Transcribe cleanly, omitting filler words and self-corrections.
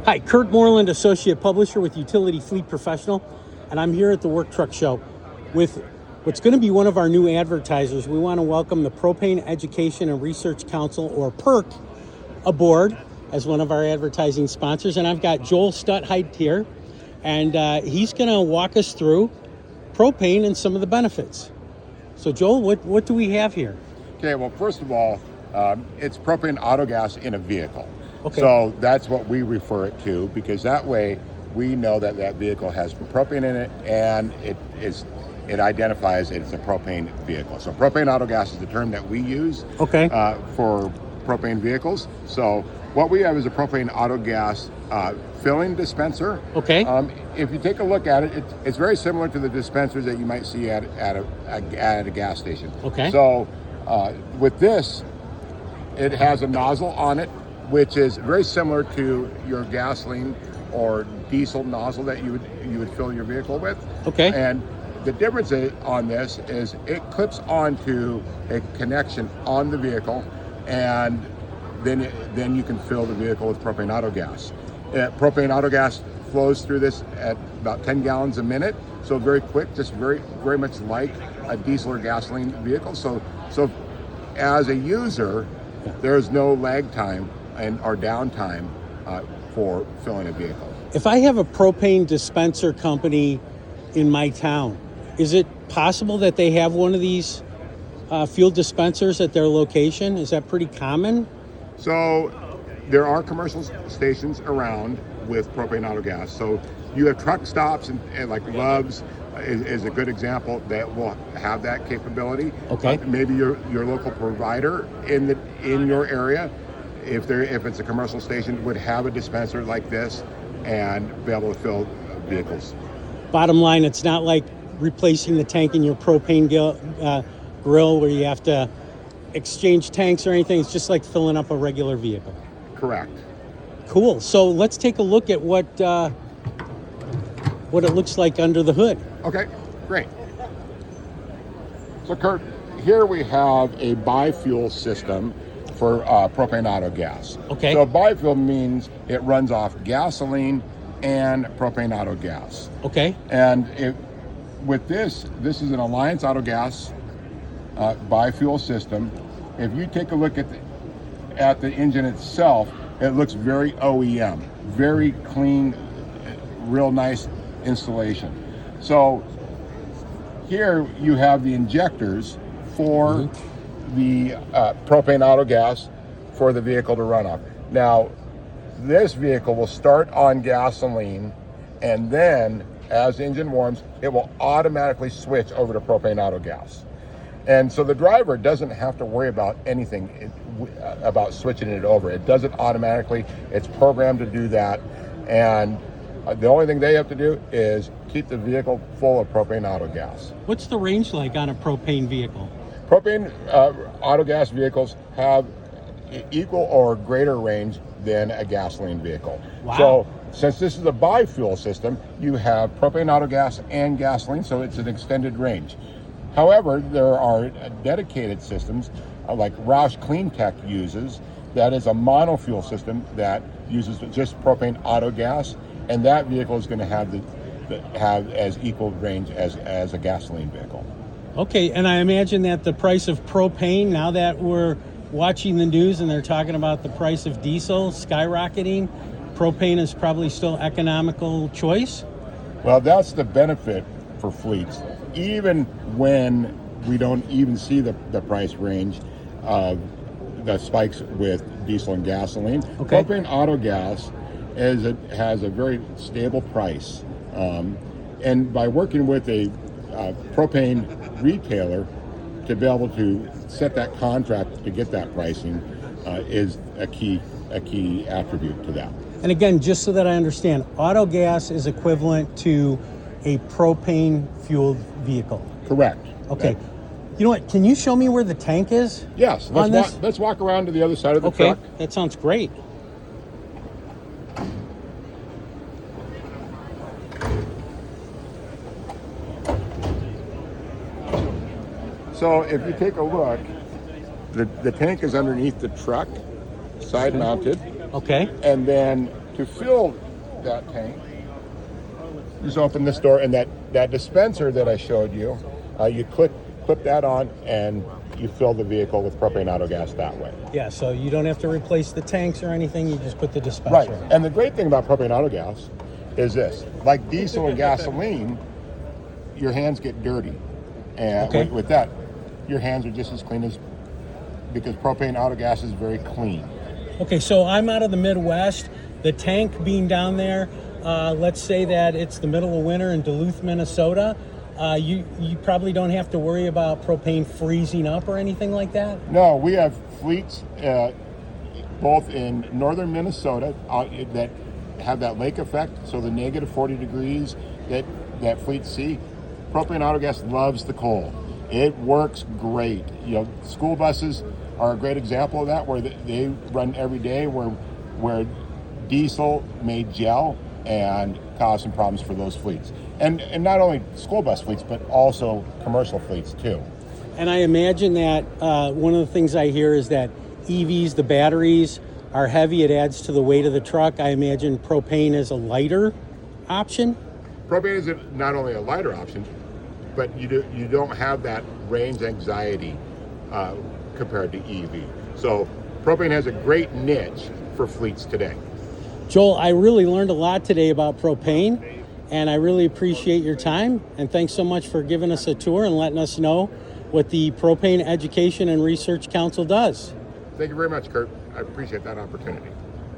Hi, Kurt Moreland, Associate Publisher with Utility Fleet Professional, and I'm here at the Work Truck Show with what's going to be one of our new advertisers. We want to welcome the Propane Education and Research Council, or PERC, aboard as one of our advertising sponsors. And I've got Joel Stutheit here, and he's going to walk us through propane and some of the benefits. So, Joel, what do we have here? Okay, well, first of all, it's propane autogas in a vehicle. Okay. So that's what we refer it to, because that way we know that that vehicle has propane in it, and it identifies it's a propane vehicle. So propane autogas is the term that we use for propane vehicles. So what we have is a propane autogas filling dispenser. Okay. If you take a look at it, it's very similar to the dispensers that you might see at a gas station. Okay. So with this, it has a nozzle on it, which is very similar to your gasoline or diesel nozzle that you would fill your vehicle with. Okay. And the difference on this is it clips onto a connection on the vehicle, and then you can fill the vehicle with propane autogas. Propane autogas flows through this at about 10 gallons a minute, so very quick, just very, very much like a diesel or gasoline vehicle. So as a user, there's no lag time or downtime for filling a vehicle. If I have a propane dispenser company in my town, is it possible that they have one of these fuel dispensers at their location? Is that pretty common? So there are commercial stations around with propane autogas. So you have truck stops and like Love's is a good example that will have that capability. Okay. Maybe your local provider in your area, if it's a commercial station, would have a dispenser like this and be able to fill vehicles. Bottom line, it's not like replacing the tank in your propane grill where you have to exchange tanks or anything. It's just like filling up a regular vehicle. Correct. Cool. So let's take a look at what it looks like under the hood. Okay, great. So Kurt, here we have a biofuel system for propane autogas. Okay. So biofuel means it runs off gasoline and propane autogas. Okay. And with this is an Alliance Autogas biofuel system. If you take a look at the engine itself, it looks very OEM, very clean, real nice installation. So here you have the injectors for the propane autogas for the vehicle to run off. Now, this vehicle will start on gasoline, and then as the engine warms, it will automatically switch over to propane autogas. And so the driver doesn't have to worry about anything about switching it over. It does it automatically. It's programmed to do that. And the only thing they have to do is keep the vehicle full of propane autogas. What's the range like on a propane vehicle? Propane autogas vehicles have equal or greater range than a gasoline vehicle. Wow. So since this is a biofuel system, you have propane autogas and gasoline, so it's an extended range. However, there are dedicated systems like Roush Cleantech uses. That is a monofuel system that uses just propane autogas, and that vehicle is going to have as equal range as a gasoline vehicle. Okay, and I imagine that the price of propane, now that we're watching the news and they're talking about the price of diesel skyrocketing, propane is probably still economical choice? Well, that's the benefit for fleets. Even when we don't even see the price range of the spikes with diesel and gasoline, propane autogas has a very stable price. And by working with a propane retailer to be able to set that contract to get that pricing is a key attribute to that. And again, just so that I understand, Autogas is equivalent to a propane fueled vehicle. Correct. Okay. You know what? Can you show me where the tank is? Yes. Let's walk around to the other side of the truck. Okay. That sounds great. So if you take a look, the tank is underneath the truck, side mounted. Okay. And then to fill that tank, just open this door, and that dispenser that I showed you, you clip that on, and you fill the vehicle with propane autogas that way. Yeah, so you don't have to replace the tanks or anything. You just put the dispenser Right. in. And the great thing about propane autogas is this: like diesel and gasoline, your hands get dirty, and Okay. with that, your hands are just as clean as, because propane autogas is very clean. Okay, so I'm out of the Midwest. The tank being down there, let's say that it's the middle of winter in Duluth, Minnesota. You probably don't have to worry about propane freezing up or anything like that? No, we have fleets both in northern Minnesota that have that lake effect, so the negative 40 degrees that fleets see. Propane autogas loves the cold. It works great. School buses are a great example of that, where they run every day, where diesel may gel and cause some problems for those fleets. And not only school bus fleets, but also commercial fleets too. And I imagine that one of the things I hear is that EVs, the batteries, are heavy. It adds to the weight of the truck. I imagine propane is a lighter option. Propane is not only a lighter option, but you don't have that range anxiety compared to EV. So propane has a great niche for fleets today. Joel, I really learned a lot today about propane, and I really appreciate your time. And thanks so much for giving us a tour and letting us know what the Propane Education and Research Council does. Thank you very much, Kurt. I appreciate that opportunity.